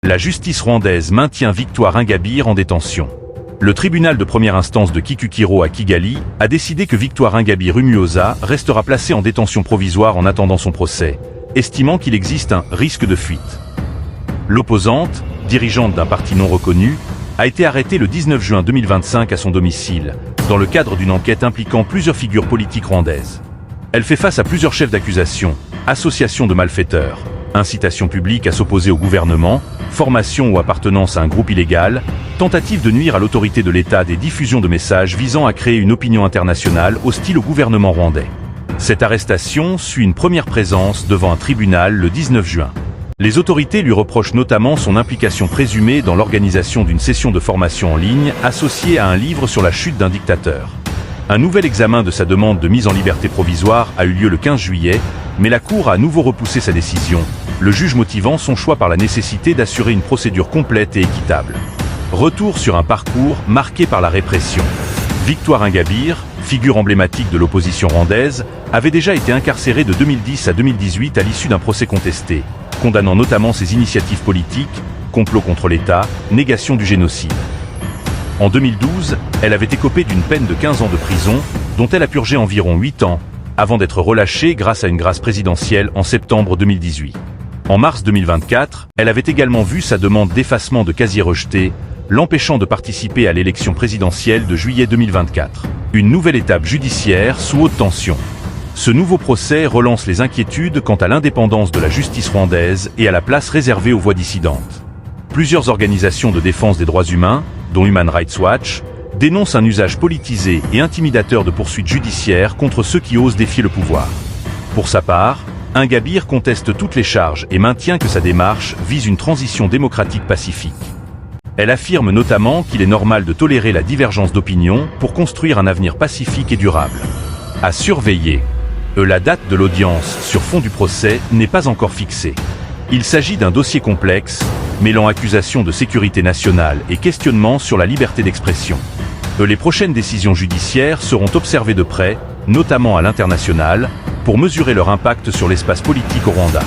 La justice rwandaise maintient Victoire Ingabire en détention. Le tribunal de première instance de Kicukiro à Kigali a décidé que Victoire Ingabire Umuhoza restera placée en détention provisoire en attendant son procès, estimant qu'il existe un risque de fuite. L'opposante, dirigeante d'un parti non reconnu, a été arrêtée le 19 juin 2025 à son domicile, dans le cadre d'une enquête impliquant plusieurs figures politiques rwandaises. Elle fait face à plusieurs chefs d'accusation, association de malfaiteurs, incitation publique à s'opposer au gouvernement, formation ou appartenance à un groupe illégal, tentative de nuire à l'autorité de l'État des diffusions de messages visant à créer une opinion internationale hostile au gouvernement rwandais. Cette arrestation suit une première présence devant un tribunal le 19 juin. Les autorités lui reprochent notamment son implication présumée dans l'organisation d'une session de formation en ligne associée à un livre sur la chute d'un dictateur. Un nouvel examen de sa demande de mise en liberté provisoire a eu lieu le 15 juillet, mais la Cour a à nouveau repoussé sa décision, le juge motivant son choix par la nécessité d'assurer une procédure complète et équitable. Retour sur un parcours marqué par la répression. Victoire Ingabire, figure emblématique de l'opposition rwandaise, avait déjà été incarcérée de 2010 à 2018 à l'issue d'un procès contesté, condamnant notamment ses initiatives politiques, complot contre l'État, négation du génocide. En 2012, elle avait écopé d'une peine de 15 ans de prison, dont elle a purgé environ 8 ans, avant d'être relâchée grâce à une grâce présidentielle en septembre 2018. En mars 2024, elle avait également vu sa demande d'effacement de casier rejetée, l'empêchant de participer à l'élection présidentielle de juillet 2024. Une nouvelle étape judiciaire sous haute tension. Ce nouveau procès relance les inquiétudes quant à l'indépendance de la justice rwandaise et à la place réservée aux voix dissidentes. Plusieurs organisations de défense des droits humains, dont Human Rights Watch, dénoncent un usage politisé et intimidateur de poursuites judiciaires contre ceux qui osent défier le pouvoir. Pour sa part, Ingabire conteste toutes les charges et maintient que sa démarche vise une transition démocratique pacifique. Elle affirme notamment qu'il est normal de tolérer la divergence d'opinion pour construire un avenir pacifique et durable. À surveiller. La date de l'audience sur fond du procès n'est pas encore fixée. Il s'agit d'un dossier complexe, mêlant accusations de sécurité nationale et questionnements sur la liberté d'expression. Les prochaines décisions judiciaires seront observées de près, notamment à l'international, pour mesurer leur impact sur l'espace politique au Rwanda.